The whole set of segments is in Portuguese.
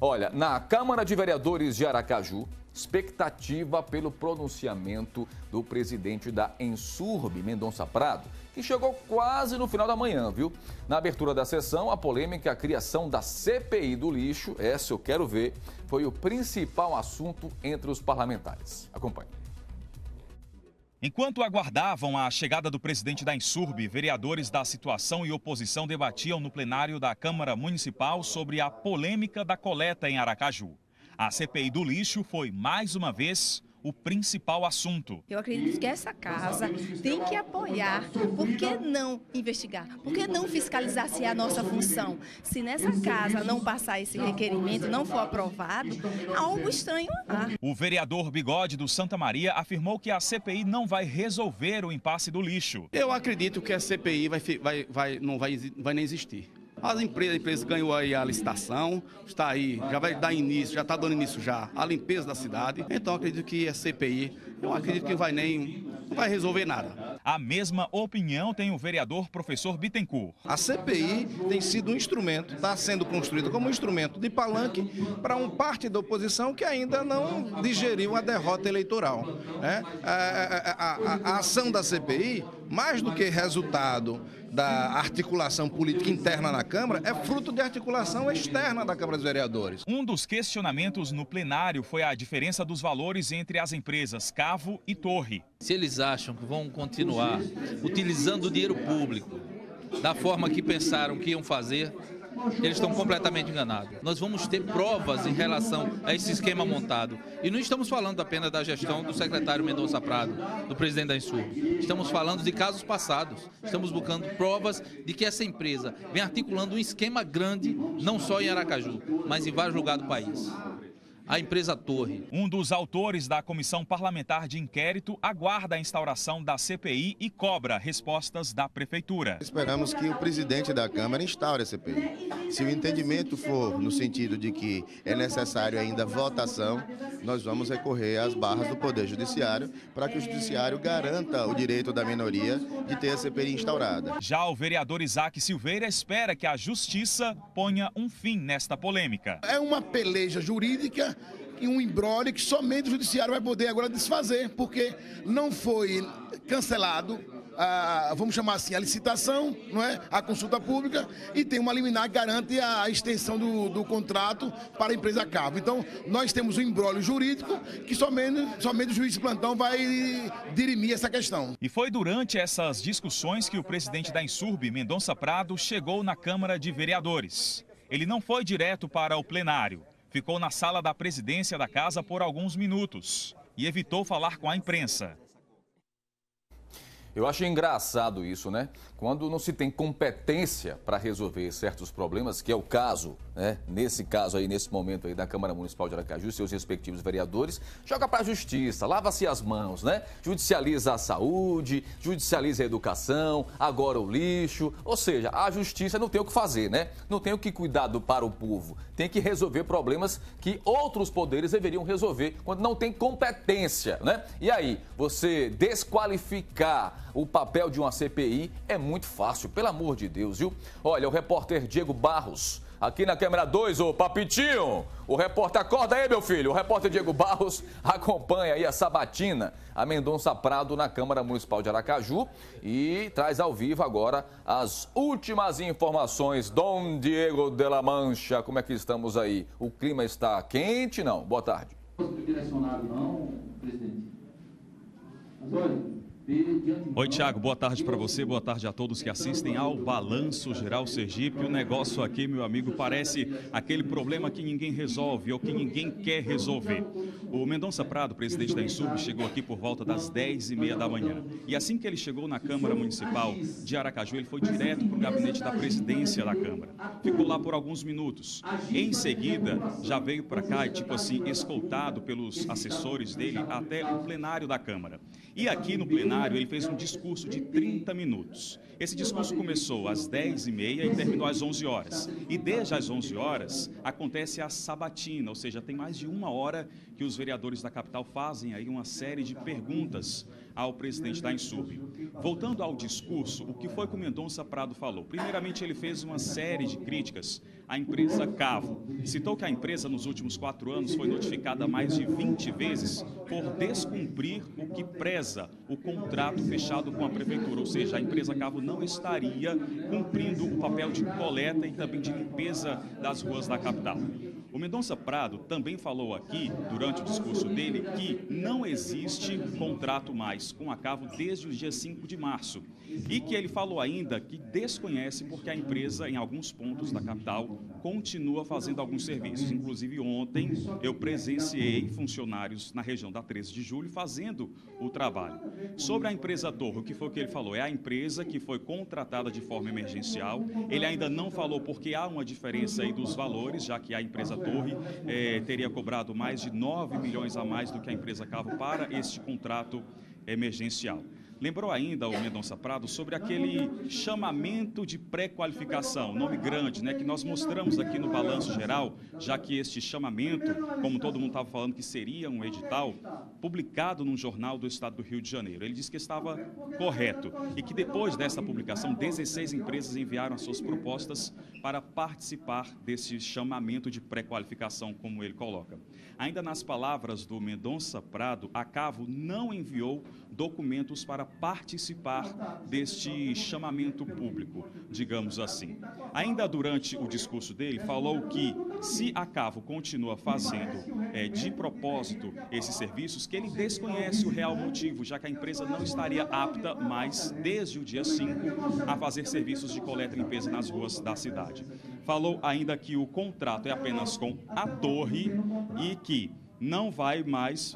Olha, na Câmara de Vereadores de Aracaju, expectativa pelo pronunciamento do presidente da Ensurb, Mendonça Prado, que chegou quase no final da manhã, viu? Na abertura da sessão, a polêmica a criação da CPI do lixo, essa eu quero ver, foi o principal assunto entre os parlamentares. Acompanhe. Enquanto aguardavam a chegada do presidente da Ensurb, vereadores da situação e oposição debatiam no plenário da Câmara Municipal sobre a polêmica da coleta em Aracaju. A CPI do lixo foi, mais uma vez, o principal assunto. Eu acredito que essa casa tem que apoiar. Por que não investigar? Por que não fiscalizar se é a nossa função? Se nessa casa não passar esse requerimento, não for aprovado, algo estranho há. O vereador Bigode do Santa Maria afirmou que a CPI não vai resolver o impasse do lixo. Eu acredito que a CPI não vai nem existir. A empresa ganhou aí a licitação, está aí, já vai dar início, já está dando início já à limpeza da cidade. Então acredito que a CPI, eu acredito que não vai resolver nada. A mesma opinião tem o vereador professor Bittencourt. A CPI tem sido um instrumento, está sendo construída como um instrumento de palanque para parte da oposição que ainda não digeriu a derrota eleitoral. A ação da CPI, mais do que resultado da articulação política interna na Câmara, é fruto de articulação externa da Câmara dos Vereadores. Um dos questionamentos no plenário foi a diferença dos valores entre as empresas Cavo e Torre. Se eles acham que vão continuar utilizando o dinheiro público da forma que pensaram que iam fazer, eles estão completamente enganados. Nós vamos ter provas em relação a esse esquema montado. E não estamos falando apenas da gestão do secretário Mendonça Prado, do presidente da Ensurb. Estamos falando de casos passados. Estamos buscando provas de que essa empresa vem articulando um esquema grande, não só em Aracaju, mas em vários lugares do país. A empresa Torre. Um dos autores da comissão parlamentar de inquérito aguarda a instauração da CPI e cobra respostas da prefeitura. Esperamos que o presidente da Câmara instaure a CPI. Se o entendimento for no sentido de que é necessário ainda votação, nós vamos recorrer às barras do Poder Judiciário para que o Judiciário garanta o direito da minoria de ter a CPI instaurada. Já o vereador Isaac Silveira espera que a Justiça ponha um fim nesta polêmica. É uma peleja jurídica e um imbróglio que somente o Judiciário vai poder agora desfazer, porque não foi cancelado, vamos chamar assim, a licitação, não é? A consulta pública, e tem uma liminar que garante a extensão do contrato para a empresa Cavo. Então, nós temos um imbróglio jurídico que somente o juiz de plantão vai dirimir essa questão. E foi durante essas discussões que o presidente da Ensurb, Mendonça Prado, chegou na Câmara de Vereadores. Ele não foi direto para o plenário. Ficou na sala da presidência da casa por alguns minutos e evitou falar com a imprensa. Eu acho engraçado isso, né? Quando não se tem competência para resolver certos problemas, que é o caso, né? Nesse caso aí, nesse momento aí da Câmara Municipal de Aracaju, seus respectivos vereadores, joga para a justiça, lava-se as mãos, né? Judicializa a saúde, judicializa a educação, agora o lixo. Ou seja, a justiça não tem o que fazer, né? Não tem o que cuidar para o povo. Tem que resolver problemas que outros poderes deveriam resolver quando não tem competência, né? E aí, você desqualificar o papel de uma CPI é muito fácil, pelo amor de Deus, viu? Olha, o repórter Diego Barros, aqui na câmera 2, ô Papitinho, o repórter, acorda aí, meu filho, o repórter Diego Barros acompanha aí a sabatina, a Mendonça Prado na Câmara Municipal de Aracaju e traz ao vivo agora as últimas informações. Dom Diego de la Mancha, como é que estamos aí? O clima está quente, não? Boa tarde. Direcionado não, presidente. Mas olha... Oi, Thiago, boa tarde para você, boa tarde a todos que assistem ao Balanço Geral Sergipe. O negócio aqui, meu amigo, parece aquele problema que ninguém resolve ou que ninguém quer resolver. O Mendonça Prado, presidente da Ensurb, chegou aqui por volta das 10h30 da manhã. E assim que ele chegou na Câmara Municipal de Aracaju, ele foi direto para o gabinete da presidência da Câmara. Ficou lá por alguns minutos. Em seguida, já veio para cá, tipo assim, escoltado pelos assessores dele até o plenário da Câmara. E aqui no plenário, ele fez um discurso de 30 minutos. Esse discurso começou às 10h30 e terminou às 11 horas. E desde as 11 horas acontece a sabatina, ou seja, tem mais de uma hora que os vereadores da capital fazem aí uma série de perguntas ao presidente da Insurb. Voltando ao discurso, o que foi que o Mendonça Prado falou? Primeiramente, ele fez uma série de críticas à empresa Cavo. Citou que a empresa, nos últimos 4 anos, foi notificada mais de 20 vezes por descumprir o que preza o contrato fechado com a prefeitura, ou seja, a empresa Cavo não estaria cumprindo o papel de coleta e também de limpeza das ruas da capital. O Mendonça Prado também falou aqui, durante o discurso dele, que não existe contrato mais com a Cavo desde o dia 5 de março. E que ele falou ainda que desconhece porque a empresa, em alguns pontos da capital, continua fazendo alguns serviços. Inclusive, ontem eu presenciei funcionários na região da 13 de julho fazendo o trabalho. Sobre a empresa Torre, o que foi que ele falou? É a empresa que foi contratada de forma emergencial. Ele ainda não falou porque há uma diferença aí dos valores, já que a empresa Torre teria cobrado mais de 9 milhões a mais do que a empresa Cavo para este contrato emergencial. Lembrou ainda o Mendonça Prado sobre aquele chamamento de pré-qualificação, nome grande, né, que nós mostramos aqui no Balanço Geral, já que este chamamento, como todo mundo estava falando que seria um edital, publicado num jornal do estado do Rio de Janeiro. Ele disse que estava correto e que depois dessa publicação, 16 empresas enviaram as suas propostas para participar desse chamamento de pré-qualificação, como ele coloca. Ainda nas palavras do Mendonça Prado, a Cavo não enviou documentos para participar deste chamamento público, digamos assim. Ainda durante o discurso dele, falou que se a Cavo continua fazendo de propósito esses serviços, que ele desconhece o real motivo, já que a empresa não estaria apta mais, desde o dia 5, a fazer serviços de coleta e limpeza nas ruas da cidade. Falou ainda que o contrato é apenas com a Torre e que não vai mais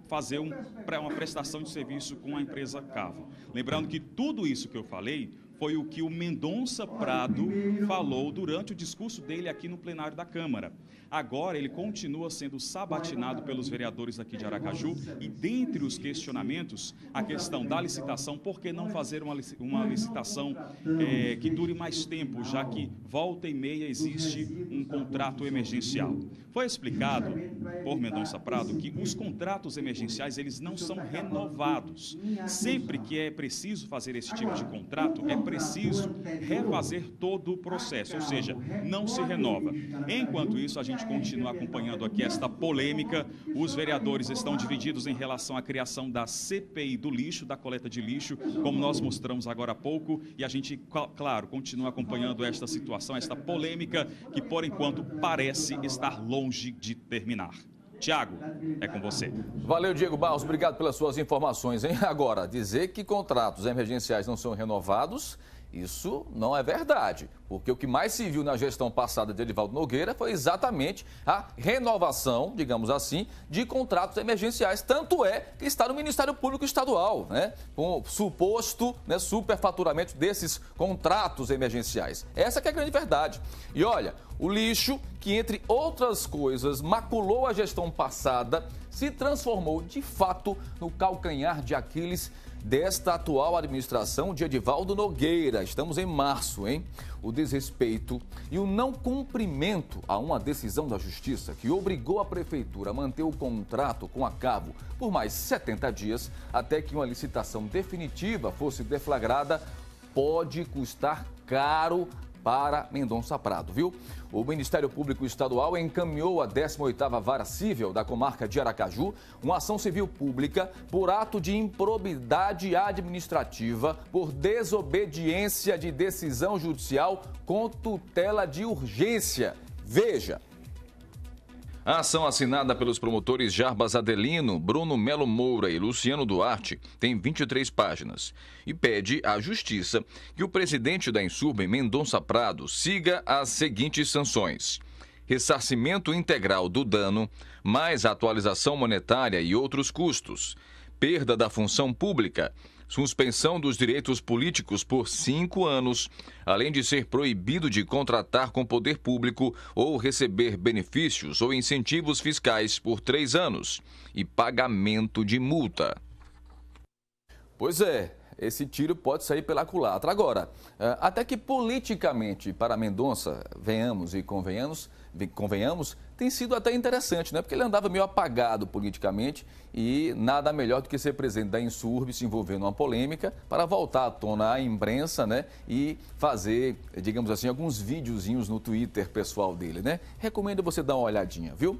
fazer uma prestação de serviço com a empresa Cavo. Lembrando que tudo isso que eu falei foi o que o Mendonça Prado falou durante o discurso dele aqui no plenário da Câmara. Agora ele continua sendo sabatinado pelos vereadores aqui de Aracaju e, dentre os questionamentos, a questão da licitação, por que não fazer uma licitação que dure mais tempo, já que volta e meia existe um contrato emergencial. Foi explicado por Mendonça Prado que os contratos emergenciais eles não são renovados. Sempre que é preciso fazer esse tipo de contrato, é preciso refazer todo o processo, ou seja, não se renova. Enquanto isso, a gente continua acompanhando aqui esta polêmica. Os vereadores estão divididos em relação à criação da CPI do lixo, da coleta de lixo, como nós mostramos agora há pouco, e a gente, claro, continua acompanhando esta situação, esta polêmica, que por enquanto parece estar longe de terminar. Tiago, é com você. Valeu, Diego Barros, obrigado pelas suas informações, hein? Agora, dizer que contratos emergenciais não são renovados, isso não é verdade, porque o que mais se viu na gestão passada de Edivaldo Nogueira foi exatamente a renovação, digamos assim, de contratos emergenciais. Tanto é que está no Ministério Público Estadual, né, com o suposto superfaturamento desses contratos emergenciais. Essa que é a grande verdade. E olha, o lixo, que entre outras coisas maculou a gestão passada, se transformou de fato no calcanhar de Aquiles desta atual administração de Edivaldo Nogueira. Estamos em março, hein? O desrespeito e o não cumprimento a uma decisão da Justiça que obrigou a Prefeitura a manter o contrato com a Cavo por mais 70 dias até que uma licitação definitiva fosse deflagrada, pode custar caro para Mendonça Prado, viu? O Ministério Público Estadual encaminhou à 18ª Vara Cível da comarca de Aracaju uma ação civil pública por ato de improbidade administrativa por desobediência de decisão judicial com tutela de urgência. Veja. A ação assinada pelos promotores Jarbas Adelino, Bruno Melo Moura e Luciano Duarte tem 23 páginas e pede à Justiça que o presidente da Insurb, Mendonça Prado, siga as seguintes sanções: ressarcimento integral do dano, mais atualização monetária e outros custos, perda da função pública, suspensão dos direitos políticos por 5 anos, além de ser proibido de contratar com poder público ou receber benefícios ou incentivos fiscais por 3 anos e pagamento de multa. Pois é, esse tiro pode sair pela culatra. Agora, até que politicamente, para Mendonça, venhamos e convenhamos, convenhamos, tem sido até interessante, né? Porque ele andava meio apagado politicamente e nada melhor do que ser presidente da Insurb, se envolver numa polêmica para voltar à tona à imprensa, né? E fazer, digamos assim, alguns videozinhos no Twitter pessoal dele, né? Recomendo você dar uma olhadinha, viu?